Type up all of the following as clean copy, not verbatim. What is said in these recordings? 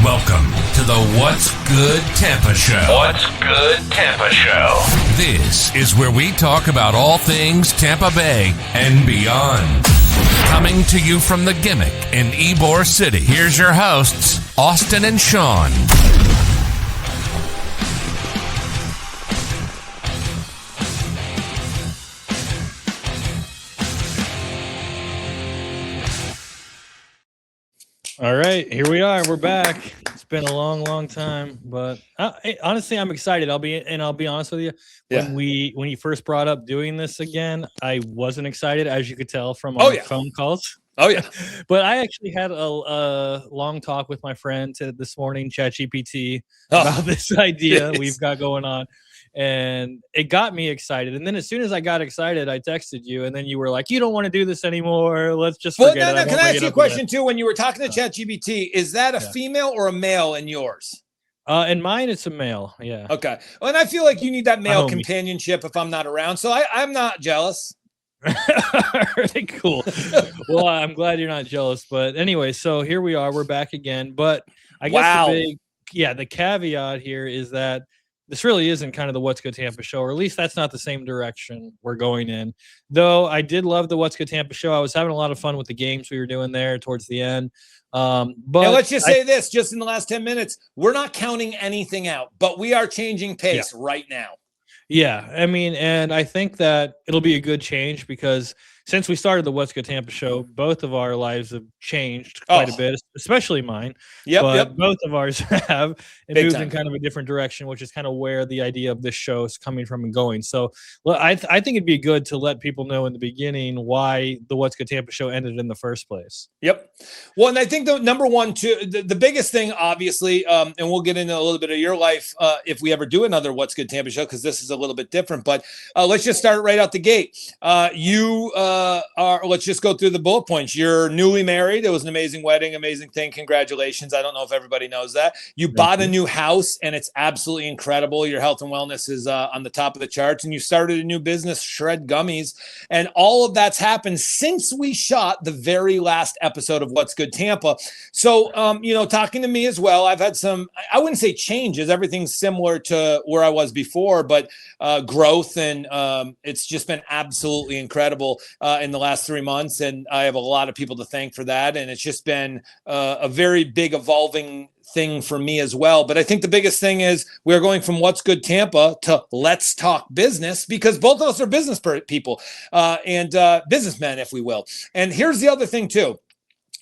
Welcome to the What's Good Tampa Show. What's Good Tampa Show. This is where we talk about all things Tampa Bay and beyond. Coming to you from the Gimmick in Ybor City, here's your hosts, Austin and Sean. All right, here we are. We're back. It's been a long time, but honestly, I'm excited. I'll be honest with you. When you first brought up doing this again, I wasn't excited, as you could tell from our phone calls. Oh yeah, but I actually had a long talk with my friend this morning, ChatGPT, about this idea we've got going on. And it got me excited. And then as soon as I got excited, I texted you. And then you were like, you don't want to do this anymore. Let's just forget it. Can I ask you a question too? When you were talking to ChatGPT, is that a female or a male in yours? In mine, it's a male. Yeah. Okay. Well, and I feel like you need that male companionship if I'm not around. So I'm not jealous. Really cool. Well, I'm glad you're not jealous. But anyway, so here we are. We're back again. But I guess the caveat here is that this really isn't kind of the What's Good Tampa show, or at least that's not the same direction we're going in. Though I did love the What's Good Tampa show. I was having a lot of fun with the games we were doing there towards the end. But now let's just say this, just in the last 10 minutes, we're not counting anything out, but we are changing pace right now. Yeah, I mean, and I think that it'll be a good change because since we started the What's Good Tampa show, both of our lives have changed quite a bit, especially mine. But both of ours have moved in kind of a different direction, which is kind of where the idea of this show is coming from and going. So I think it'd be good to let people know in the beginning why the What's Good Tampa show ended in the first place. Yep. Well, and I think the number one, too, the biggest thing, obviously, and we'll get into a little bit of your life if we ever do another What's Good Tampa show, because this is a little bit different. But let's just start right out the gate. Let's just go through the bullet points. You're newly married. It was an amazing wedding, amazing thing. Congratulations. I don't know if everybody knows that. You bought a new house and it's absolutely incredible. Your health and wellness is on the top of the charts, and you started a new business, Shred Gummies. And all of that's happened since we shot the very last episode of What's Good Tampa. So, talking to me as well, I've had some, I wouldn't say changes. Everything's similar to where I was before, but growth. And it's just been absolutely incredible in the last 3 months, and I have a lot of people to thank for that. And it's just been a very big evolving thing for me as well. But I think the biggest thing is we're going from What's Good Tampa to Let's Talk Business, because both of us are business people and businessmen, if we will. And here's the other thing too.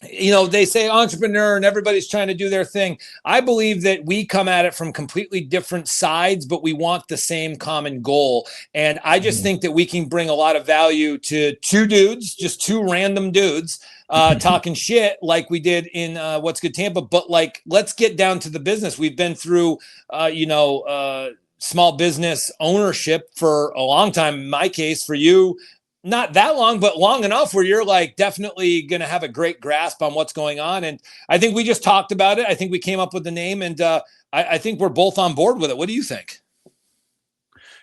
They say entrepreneur and everybody's trying to do their thing. I believe that we come at it from completely different sides, but we want the same common goal. And I just think that we can bring a lot of value to just two random dudes talking shit like we did in What's Good Tampa. But let's get down to the business. We've been through, small business ownership for a long time. In my case, for you, not that long, but long enough where you're definitely going to have a great grasp on what's going on. And I think we just talked about it. I think we came up with the name, and I think we're both on board with it. What do you think?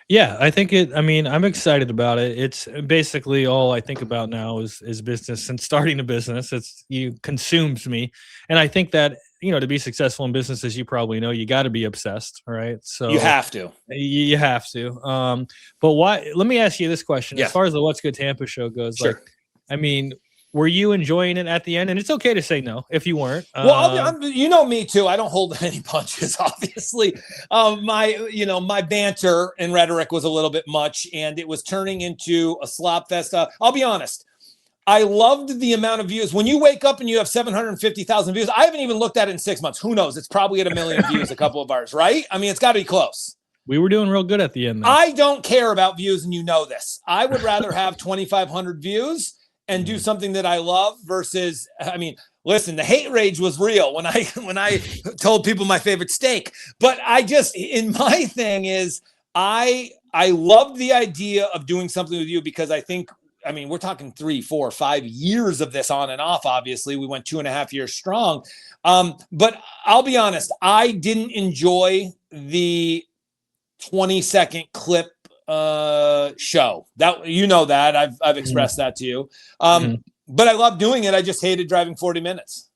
Yeah, I think I'm excited about it. It's basically all I think about now is business and starting a business. Consumes me. And I think that, to be successful in business, as you probably know, you got to be obsessed, right? So you have to. You have to. But why? Let me ask you this question. Yeah. As far as the What's Good Tampa show goes, sure. Were you enjoying it at the end? And it's okay to say no if you weren't. Well, me too. I don't hold any punches, obviously. My banter and rhetoric was a little bit much, and it was turning into a slop fest. I'll be honest. I loved the amount of views. When you wake up and you have 750,000 views, I haven't even looked at it in 6 months. Who knows? It's probably at 1 million views, a couple of ours, right? I mean, it's got to be close. We were doing real good at the end, though. I don't care about views, and you know this. I would rather have 2,500 views and do something that I love versus, listen, the hate rage was real when I told people my favorite steak. But my thing is, I loved the idea of doing something with you because I think, we're talking 3, 4, 5 years of this on and off. Obviously, we went 2.5 years strong. But I'll be honest, I didn't enjoy the 20-second clip show. That that I've expressed that to you. But I love doing it. I just hated driving 40 minutes.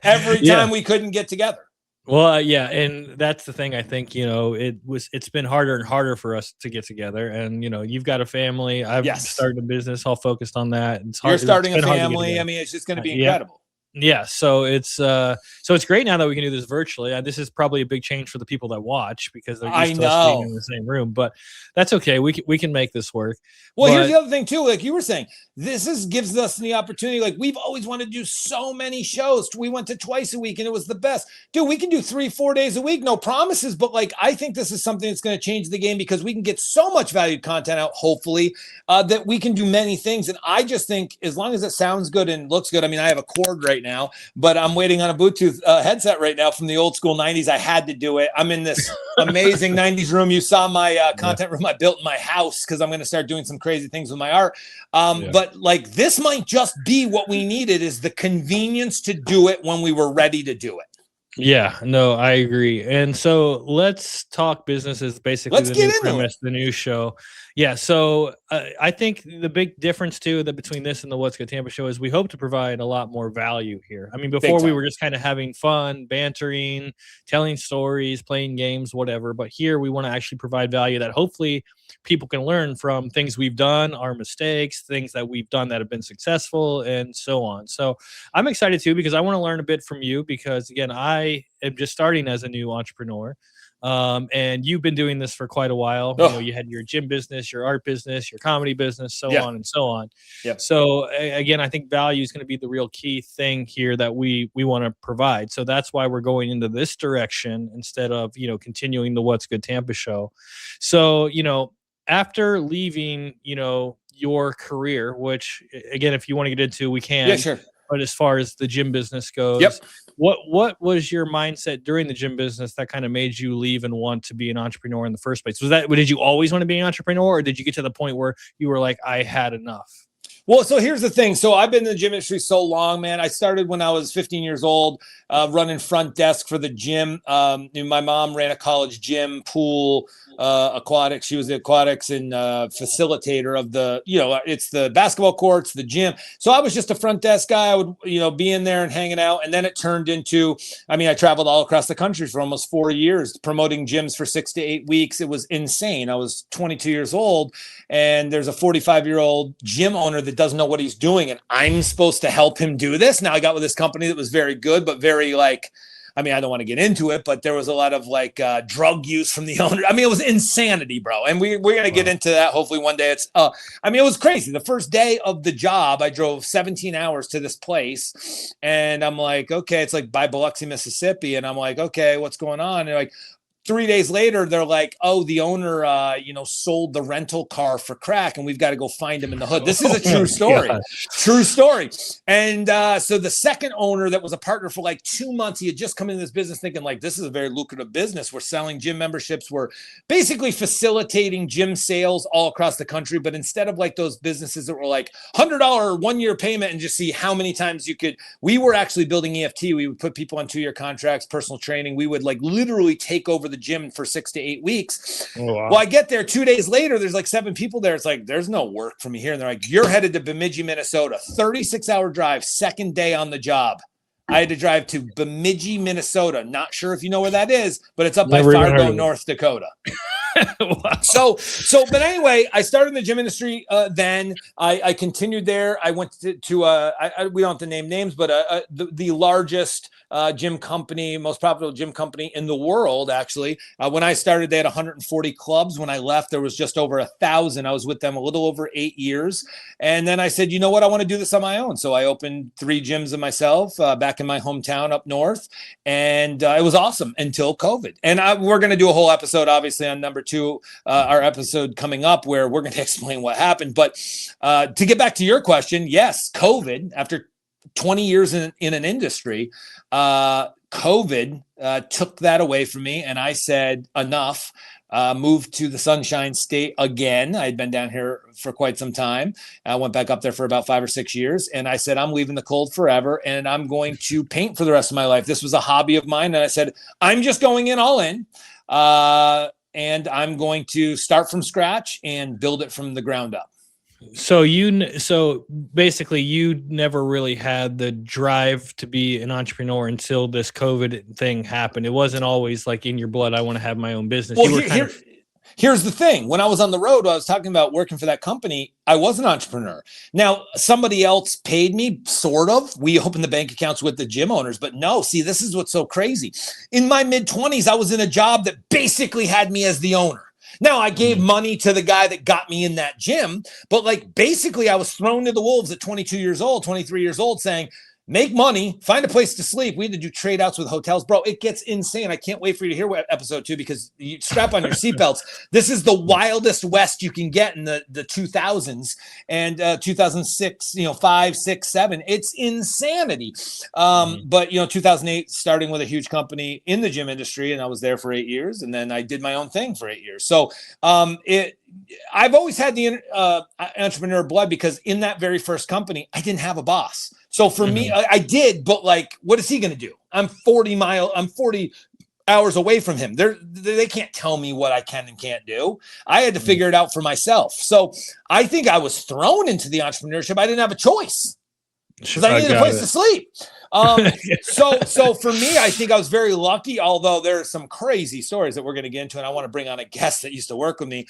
every time we couldn't get together. Well, yeah, and that's the thing. I think it's been harder and harder for us to get together. And you've got a family. I've started a business, all focused on that. It's hard. You're starting a family. I mean, it's just going to be incredible. Yeah, so it's great now that we can do this virtually. This is probably a big change for the people that watch because they're used to us being in the same room, but that's okay. We can make this work. Well, here's the other thing too. Like you were saying, this gives us the opportunity. Like we've always wanted to do so many shows. We went to twice a week and it was the best. Dude, we can do 3-4 days a week. No promises, but like I think this is something that's going to change the game because we can get so much valued content out. Hopefully, that we can do many things. And I just think as long as it sounds good and looks good. I mean, I have a cord right now, but I'm waiting on a Bluetooth headset right now from the old school 90s. I had to do it. I'm in this amazing 90s room. You saw my content room I built in my house because I'm going to start doing some crazy things with my art. But like this might just be what we needed is the convenience to do it when we were ready to do it. Yeah, no, I agree. And so let's talk businesses, basically the new premise, the new show. Yeah, so I think the big difference too between this and the What's Good Tampa show is we hope to provide a lot more value here. I mean, before we were just kind of having fun, bantering, telling stories, playing games, whatever. But here we want to actually provide value that hopefully people can learn from things we've done, our mistakes, things that we've done that have been successful, and so on. So I'm excited too because I want to learn a bit from you because, again, I am just starting as a new entrepreneur. And you've been doing this for quite a while. You had your gym business, your art business, your comedy business, so on and so on. So again, I think value is going to be the real key thing here that we want to provide. So that's why we're going into this direction instead of, continuing the What's Good Tampa show. So, after leaving, your career, which again, if you want to get into, we can. Yeah, sure. But as far as the gym business goes, what was your mindset during the gym business that kind of made you leave and want to be an entrepreneur in the first place? Did you always want to be an entrepreneur, or did you get to the point where you were like, I had enough? Well, so here's the thing. So I've been in the gym industry so long, man. I started when I was 15 years old, running front desk for the gym. My mom ran a college gym, pool, aquatics. She was the aquatics and facilitator of the, it's the basketball courts, the gym. So I was just a front desk guy. I would, be in there and hanging out. And then it turned into, I traveled all across the country for almost 4 years, promoting gyms for 6 to 8 weeks. It was insane. I was 22 years old and there's a 45-year-old gym owner that doesn't know what he's doing. And I'm supposed to help him do this. Now I got with this company that was very good, but very I don't want to get into it, but there was a lot of drug use from the owner. It was insanity, bro. And we're going to get into that. Hopefully one day it was crazy. The first day of the job, I drove 17 hours to this place and I'm like, okay, it's like by Biloxi, Mississippi. And I'm like, okay, what's going on? And they're like, 3 days later, they're like, oh, the owner, sold the rental car for crack and we've got to go find him in the hood. This is a true story. True story. And so the second owner that was a partner for 2 months, he had just come into this business thinking this is a very lucrative business. We're selling gym memberships. We're basically facilitating gym sales all across the country. But instead of those businesses that were $100 1-year payment and just see how many times you could, we were actually building EFT. We would put people on 2-year contracts, personal training. We would literally take over the gym for 6 to 8 weeks. Oh, wow. Well, I get there 2 days later, there's 7 people there. It's there's no work for me here. And they're like, you're headed to Bemidji, Minnesota, 36-hour drive, second day on the job. I had to drive to Bemidji, Minnesota. Not sure if you know where that is, but it's up by Fargo, North Dakota. Wow. But anyway, I started in the gym industry. Then I continued there. I went to we don't have to name names, but the largest gym company, most profitable gym company in the world, actually. When I started, they had 140 clubs. When I left, there was just over 1,000. I was with them a little over 8 years. And then I said, you know what? I want to do this on my own. So I opened 3 gyms of myself back in my hometown up north. And it was awesome until COVID. And we're going to do a whole episode, obviously, on number 2, our episode coming up, where we're going to explain what happened. But to get back to your question, yes, COVID, after 20 years in an industry, COVID took that away from me. And I said, enough, moved to the Sunshine State again. I'd been down here for quite some time. I went back up there for about 5 or 6 years. And I said, I'm leaving the cold forever and I'm going to paint for the rest of my life. This was a hobby of mine. And I said, I'm just going in all in. And I'm going to start from scratch and build it from the ground up. So basically you never really had the drive to be an entrepreneur until this COVID thing happened. It wasn't always like in your blood, I want to have my own business. Well, here's the thing. When I was on the road, I was talking about working for that company. I was an entrepreneur. Now, somebody else paid me, sort of. We opened the bank accounts with the gym owners, but no, see, this is what's so crazy. In my mid-20s, I was in a job that basically had me as the owner. Now, I gave money to the guy that got me in that gym, but like basically I was thrown to the wolves at 22 years old, 23 years old saying, make money, find a place to sleep. We had to do trade outs with hotels. Bro, it gets insane. I can't wait for you to hear episode 2 because you strap on your seatbelts. This is the wildest west you can get in the 2000s and 2006, 5, 6, 7. It's insanity. But, 2008, starting with a huge company in the gym industry, and I was there for 8 years. And then I did my own thing for 8 years. So I've always had the entrepreneur blood because in that very first company, I didn't have a boss. So for me, I did, but like, what is he going to do? I'm 40 hours away from him. They can't tell me what I can and can't do. I had to figure it out for myself. So I think I was thrown into the entrepreneurship. I didn't have a choice because I needed a place to sleep. So for me, I think I was very lucky, although there are some crazy stories that we're going to get into. And I want to bring on a guest that used to work with me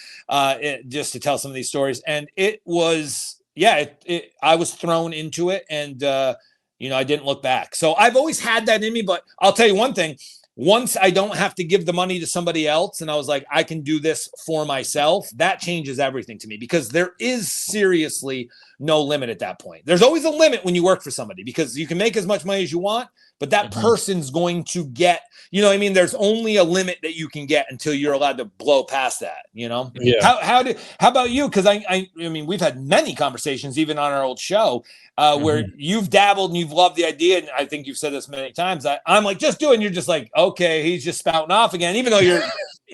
just to tell some of these stories. And it was, I was thrown into it and, I didn't look back. So I've always had that in me, but I'll tell you one thing. Once I don't have to give the money to somebody else and I was like, I can do this for myself, that changes everything to me because there is seriously no limit at that point. There's always a limit when you work for somebody because you can make as much money as you want, but that person's going to get, there's only a limit that you can get until you're allowed to blow past that, Yeah. How about you? Cause I mean, we've had many conversations, even on our old show, where you've dabbled and you've loved the idea. And I think you've said this many times. I'm like, just do it. And you're just like, okay, he's just spouting off again, even though you're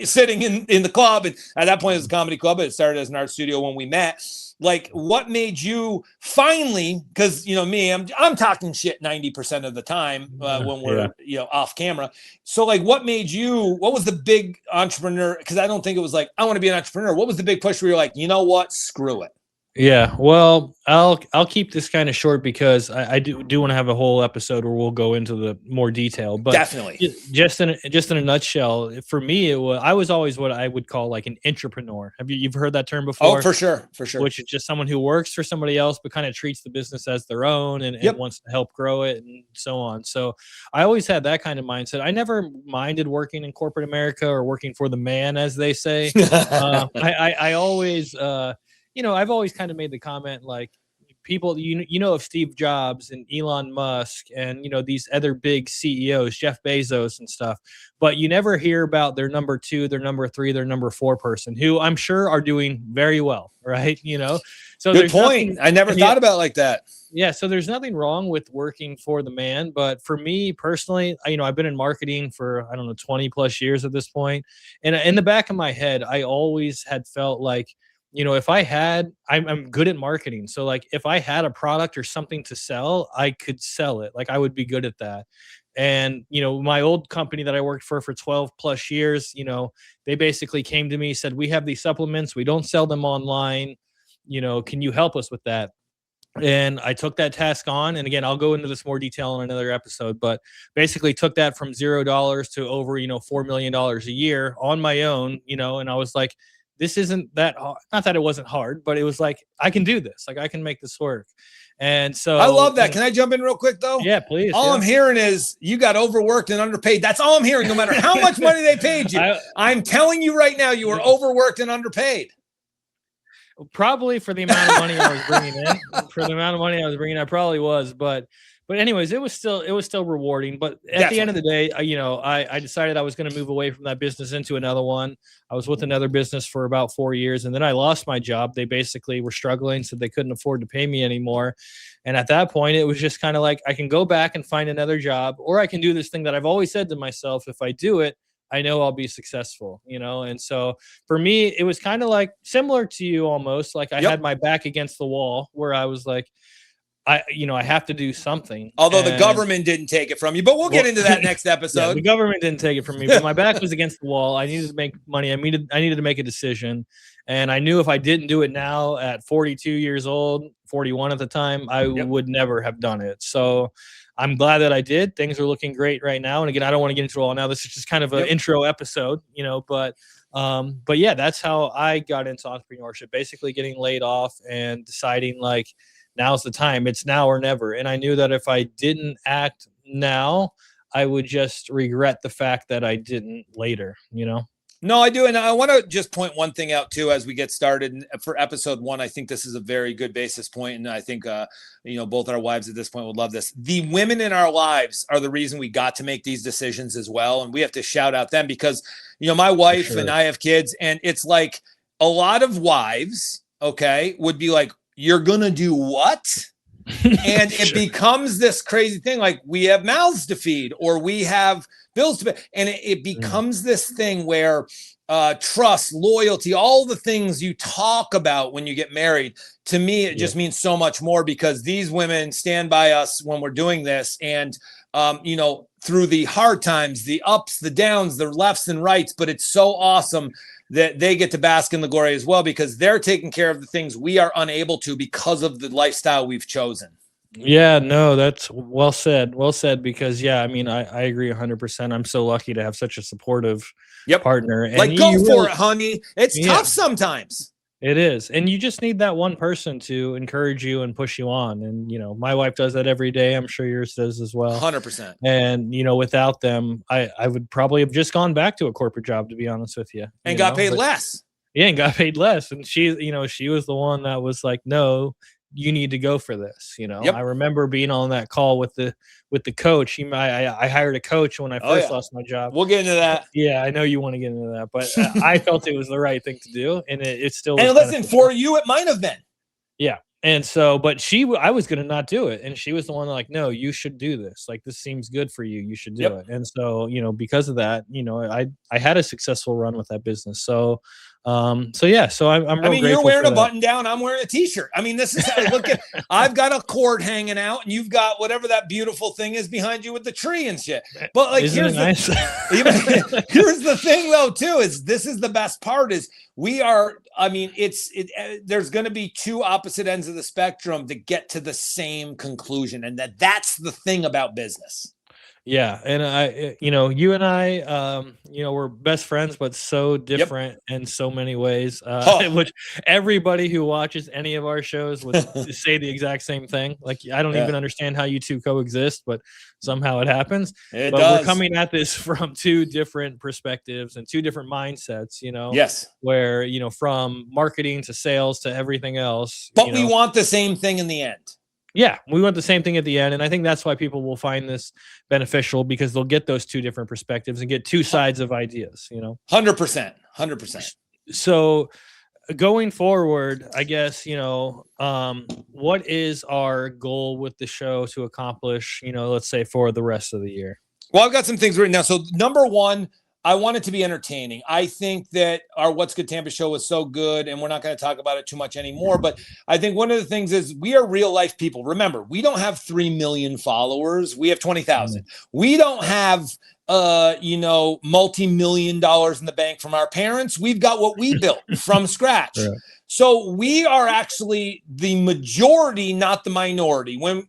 sitting in the club. And at that point it was a comedy club, but it started as an art studio when we met. Like, what made you finally, because me, I'm talking shit 90% of the time when we're off camera. So like, what was the big entrepreneur? Because I don't think it was like, I want to be an entrepreneur. What was the big push where you're like, you know what, screw it? Yeah, well, I'll keep this kind of short because I do want to have a whole episode where we'll go into the more detail. But definitely, just in a nutshell, for me, I was always what I would call like an intrapreneur. You've heard that term before? Oh, for sure. Which is just someone who works for somebody else, but kind of treats the business as their own and wants to help grow it and so on. So I always had that kind of mindset. I never minded working in corporate America or working for the man, as they say. I always. I've always kind of made the comment like people, of Steve Jobs and Elon Musk and, these other big CEOs, Jeff Bezos and stuff, but you never hear about their number 2, their number 3, their number 4 person who I'm sure are doing very well. Right. So good point. I never thought about it like that. Yeah. So there's nothing wrong with working for the man. But for me personally, I've been in marketing for, 20 plus years at this point. And in the back of my head, I always had felt like, if I'm good at marketing. So like if I had a product or something to sell, I could sell it. Like I would be good at that. And, my old company that I worked for 12 plus years, they basically came to me, said, we have these supplements. We don't sell them online. Can you help us with that? And I took that task on. And again, I'll go into this more detail in another episode, but basically took that from $0 to over, $4 million a year on my own, and I was like, this isn't that hard. Not that it wasn't hard, but it was like, I can do this. Like I can make this work. And so I love that. Can I jump in real quick though? Yeah, please. All I'm hearing is you got overworked and underpaid. That's all I'm hearing, no matter how much money they paid you. I'm telling you right now, you were overworked and underpaid. Probably for the amount of money I was bringing in. I probably was, but anyways, it was still rewarding. But at the end of the day, I decided I was going to move away from that business into another one. I was with another business for about 4 years, and then I lost my job. They basically were struggling, so they couldn't afford to pay me anymore. And at that point, it was just kind of like, I can go back and find another job, or I can do this thing that I've always said to myself, if I do it, I know I'll be successful, And so for me, it was kind of like similar to you almost. Like I had my back against the wall where I was like, I have to do something. Although the government didn't take it from you, but we'll get into that next episode. Yeah, the government didn't take it from me, but my back was against the wall. I needed to make money. I needed to make a decision. And I knew if I didn't do it now at 42 years old, 41 at the time, I would never have done it. So I'm glad that I did. Things are looking great right now. And again, I don't want to get into it all now. This is just kind of an intro episode, but yeah, that's how I got into entrepreneurship, basically getting laid off and deciding like, now's the time. It's now or never. And I knew that if I didn't act now, I would just regret the fact that I didn't later, No, I do. And I want to just point one thing out too, as we get started. And for episode 1, I think this is a very good basis point. And I think, both our wives at this point would love this. The women in our lives are the reason we got to make these decisions as well. And we have to shout out them because, my wife and I have kids, and it's like a lot of wives, would be like, you're going to do what? And it becomes this crazy thing. Like, we have mouths to feed, or we have bills to pay. And it becomes this thing where trust, loyalty, all the things you talk about when you get married, to me, it just means so much more, because these women stand by us when we're doing this. And, through the hard times, the ups, the downs, the lefts and rights, but it's so awesome that they get to bask in the glory as well, because they're taking care of the things we are unable to because of the lifestyle we've chosen. Yeah, no, that's well said. Well said, because I agree 100%. I'm so lucky to have such a supportive partner. And like, go for it, honey. It's tough sometimes. It is. And you just need that one person to encourage you and push you on. And, my wife does that every day. I'm sure yours does as well. 100%. And, without them, I would probably have just gone back to a corporate job, to be honest with you. And got paid less. Yeah, and got paid less. And she was the one that was like, no, you need to go for this. I remember being on that call with the coach. I hired a coach when I first lost my job. We'll get into that. Yeah, I know you want to get into that, but I felt it was the right thing to do, and it still. And listen, for you, it might have been. Yeah, and so, but I was going to not do it, and she was the one like, no, you should do this. Like, this seems good for you. You should do it. And so, because of that, I had a successful run with that business. So. I'm you're wearing a button down. I'm wearing a t-shirt. this is how I look at. I've got a cord hanging out, and you've got whatever that beautiful thing is behind you with the tree and shit. But like, here's the thing though, too, is this is the best part is we are. There's going to be two opposite ends of the spectrum to get to the same conclusion, and that's the thing about business. Yeah. And you and I, we're best friends, but so different in so many ways, which everybody who watches any of our shows would say the exact same thing. Like, I don't even understand how you two coexist, but somehow it happens. But we're coming at this from two different perspectives and two different mindsets, Yes. Where, from marketing to sales to everything else. But we want the same thing in the end. Yeah, we want the same thing at the end. And I think that's why people will find this beneficial, because they'll get those two different perspectives and get two sides of ideas, 100%. So going forward, I guess, what is our goal with the show to accomplish, let's say for the rest of the year? Well, I've got some things written down. So number one, I want it to be entertaining. I think that our What's Good Tampa show was so good, and we're not going to talk about it too much anymore. But I think one of the things is we are real life people. Remember, we don't have 3 million followers. We have 20,000. We don't have, multi-million dollars in the bank from our parents. We've got what we built from scratch. Right. So we are actually the majority, not the minority. When,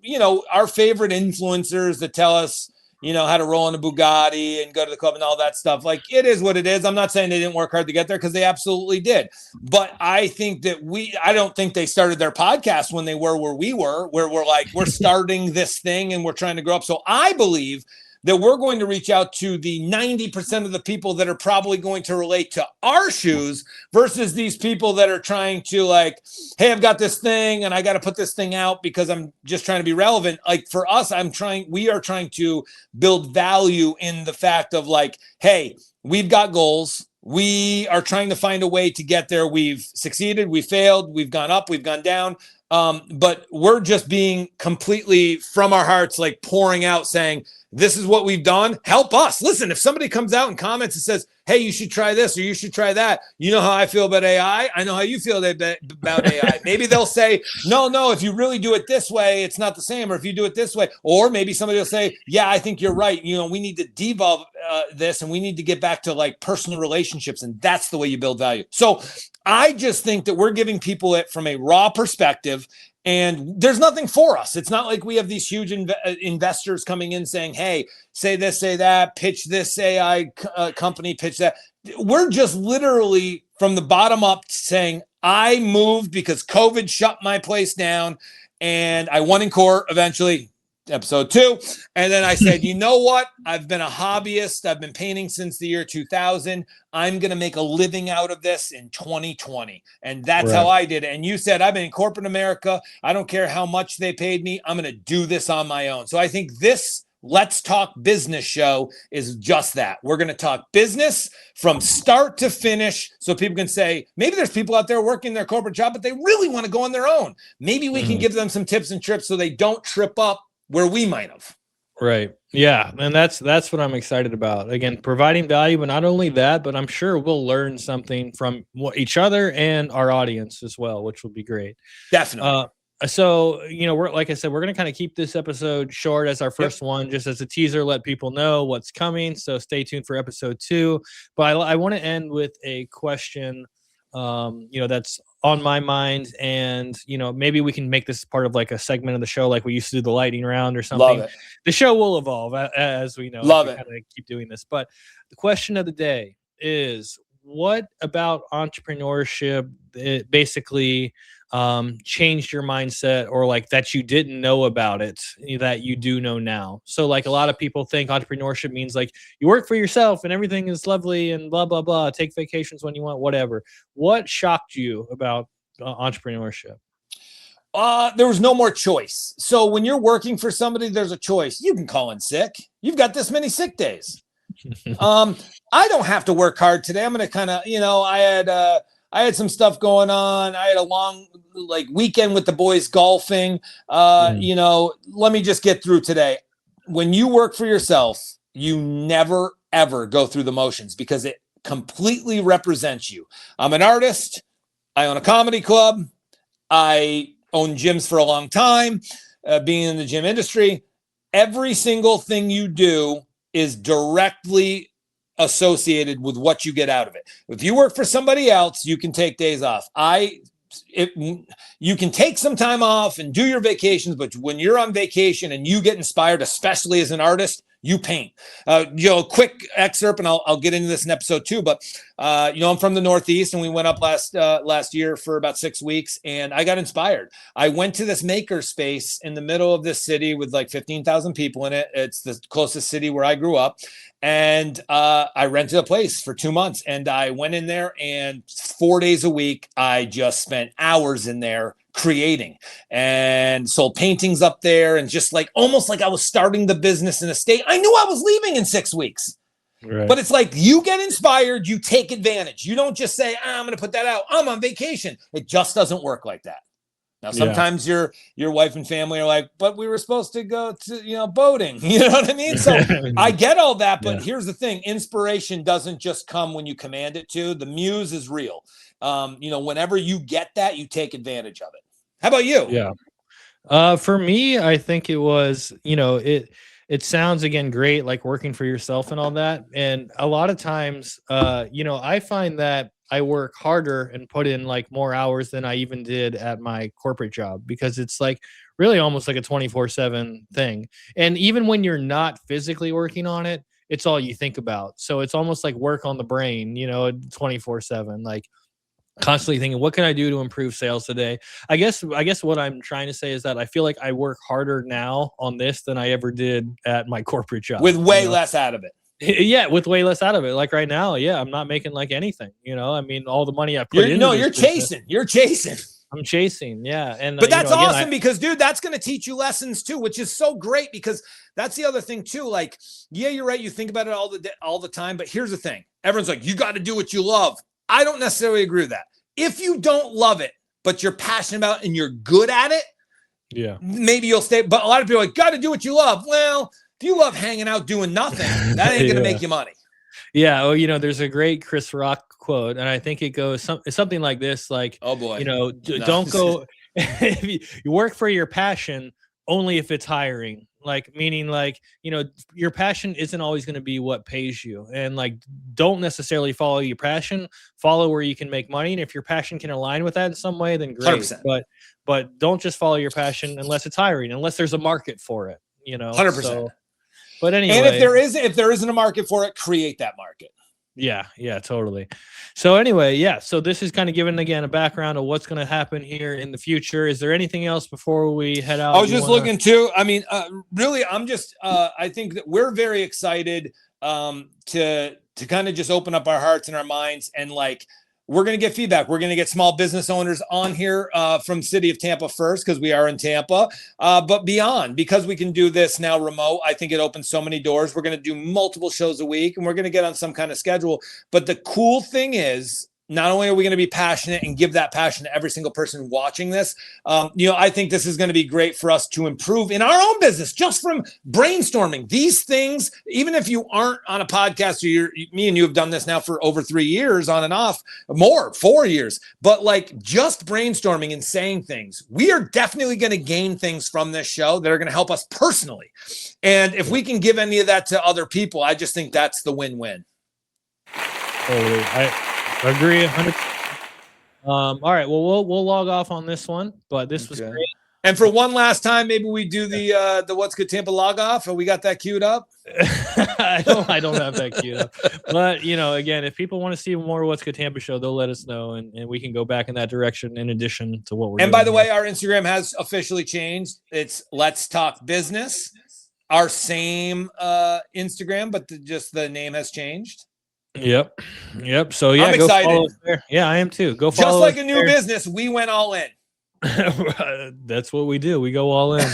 our favorite influencers that tell us, how to roll in a Bugatti and go to the club and all that stuff. Like, it is what it is. I'm not saying they didn't work hard to get there, because they absolutely did. But I think that I don't think they started their podcast when they were where we were, where we're like, we're starting this thing and we're trying to grow up. So I believe that we're going to reach out to the 90% of the people that are probably going to relate to our shoes versus these people that are trying to like, hey, I've got this thing and I got to put this thing out because I'm just trying to be relevant. Like, for us, we are trying to build value in the fact of like, hey, we've got goals. We are trying to find a way to get there. We've succeeded. We failed. We've gone up. We've gone down. But we're just being completely from our hearts, like pouring out saying, this is what we've done. Help us. Listen, if somebody comes out and comments and says, hey, you should try this or you should try that. You know how I feel about AI? I know how you feel about AI. Maybe they'll say, no, if you really do it this way, it's not the same. Or if you do it this way, or maybe somebody will say, yeah, I think you're right. We need to devolve this, and we need to get back to like personal relationships. And that's the way you build value. So I just think that we're giving people it from a raw perspective. And there's nothing for us. It's not like we have these huge investors coming in saying, hey, say this, say that, pitch this AI company, pitch that. We're just literally from the bottom up saying, I moved because COVID shut my place down and I won in court eventually. Episode 2. And then I said, you know what? I've been a hobbyist. I've been painting since the year 2000. I'm going to make a living out of this in 2020. And that's how I did it. And you said, I've been in corporate America. I don't care how much they paid me. I'm going to do this on my own. So I think this Let's Talk Business show is just that. We're going to talk business from start to finish so people can say, maybe there's people out there working their corporate job, but they really want to go on their own. Maybe we can give them some tips and trips so they don't trip up where we might have. Right. Yeah. And that's what I'm excited about. Again, providing value, but not only that, but I'm sure we'll learn something from each other and our audience as well, which will be great. Definitely. So, we're, like I said, we're going to kind of keep this episode short as our first one, just as a teaser, let people know what's coming. So stay tuned for episode 2. But I want to end with a question, that's on my mind, and maybe we can make this part of like a segment of the show, like we used to do the lightning round or something. Love it. The show will evolve as we know. Love it. Kind of keep doing this, but the question of the day is, what about entrepreneurship it basically changed your mindset, or like that you didn't know about it that you do know now? So like a lot of people think entrepreneurship means like you work for yourself and everything is lovely and blah blah blah, take vacations when you want, whatever. What shocked you about entrepreneurship? There was no more choice. So when you're working for somebody, there's a choice. You can call in sick. You've got this many sick days. I don't have to work hard today. I'm going to kind of, I had some stuff going on. I had a long weekend with the boys golfing. Let me just get through today. When you work for yourself, you never, ever go through the motions because it completely represents you. I'm an artist. I own a comedy club. I own gyms for a long time, being in the gym industry. Every single thing you do is directly associated with what you get out of it. If you work for somebody else, you can take days off. You can take some time off and do your vacations, but when you're on vacation and you get inspired, especially as an artist, you paint. A quick excerpt, and I'll get into this in episode 2, but I'm from the Northeast, and we went up last year for about 6 weeks, and I got inspired. I went to this maker space in the middle of this city with like 15,000 people in it. It's the closest city where I grew up. And I rented a place for 2 months, and I went in there, and 4 days a week, I just spent hours in there creating and sold paintings up there, and just like almost like I was starting the business in a state. I knew I was leaving in 6 weeks. Right. But it's like you get inspired, you take advantage. You don't just say, I'm going to put that out. I'm on vacation. It just doesn't work like that. Now, sometimes your wife and family are like, but we were supposed to go to, boating. You know what I mean? So I get all that. But here's the thing. Inspiration doesn't just come when you command it to. The muse is real. Whenever you get that, you take advantage of it. How about you? Yeah. For me, I think it was, it sounds, again, great, like working for yourself and all that. And a lot of times, I find that I work harder and put in like more hours than I even did at my corporate job, because it's like really almost like a 24/7 thing. And even when you're not physically working on it, it's all you think about. So it's almost like work on the brain, 24/7, like constantly thinking, what can I do to improve sales today? I guess what I'm trying to say is that I feel like I work harder now on this than I ever did at my corporate job. With way less out of it. Yeah, with way less out of it. Like right now, I'm not making like anything, all the money I put in. No, you're chasing. You're chasing. I'm chasing. Yeah. But that's awesome because, dude, that's going to teach you lessons too, which is so great, because that's the other thing too. Like, yeah, you're right. You think about it all the time, but here's the thing. Everyone's like, you got to do what you love. I don't necessarily agree with that. If you don't love it, but you're passionate about it and you're good at it, maybe you'll stay. But a lot of people are like, got to do what you love. Well, if you love hanging out doing nothing, that ain't going to make you money. Yeah. Oh, there's a great Chris Rock quote, and I think it goes something like this: like, oh boy, don't go. If you work for your passion only if it's hiring. Like, meaning, like, your passion isn't always going to be what pays you, and like, don't necessarily follow your passion. Follow where you can make money, and if your passion can align with that in some way, then great. 100%. But don't just follow your passion unless it's hiring, unless there's a market for it. 100%. So, but anyway, and if there isn't a market for it, create that market. Yeah, totally. So anyway, so this is kind of giving, again, a background of what's going to happen here in the future. Is there anything else before we head out? I was just looking too. I mean, really, I'm just, I think that we're very excited to kind of just open up our hearts and our minds, and like, we're going to get feedback. We're going to get small business owners on here from city of Tampa first, because we are in Tampa, but beyond, because we can do this now remote. I think it opens so many doors. We're going to do multiple shows a week, and we're going to get on some kind of schedule. But the cool thing is, not only are we going to be passionate and give that passion to every single person watching this, I think this is going to be great for us to improve in our own business, just from brainstorming these things. Even if you aren't on a podcast, or me and you have done this now for over 3 years on and off, 4 years, but like, just brainstorming and saying things, we are definitely going to gain things from this show that are going to help us personally. And if we can give any of that to other people, I just think that's the win-win. Totally. I agree 100%. All right. Well, we'll log off on this one, but this was great. And for one last time, maybe we do the What's Good Tampa log off. Or we got that queued up? I don't have that queued up. But again, if people want to see more What's Good Tampa show, they'll let us know, and we can go back in that direction in addition to what we're doing. And by the way, our Instagram has officially changed. It's Let's Talk Business. Our same Instagram, but just the name has changed. Yep. So I'm excited. Go follow us there. Yeah, I am too. Go follow. Just like a new business, we went all in. That's what we do. We go all in.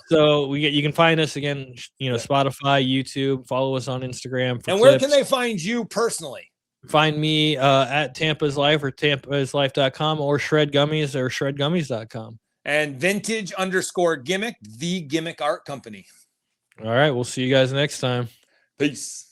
So you can find us again, Spotify, YouTube. Follow us on Instagram. And clips. where can they find you personally? Find me at Tampa's Life or tampaslife.com, or Shred Gummies or shredgummies.com. And vintage_gimmick, the gimmick art company. All right. We'll see you guys next time. Peace.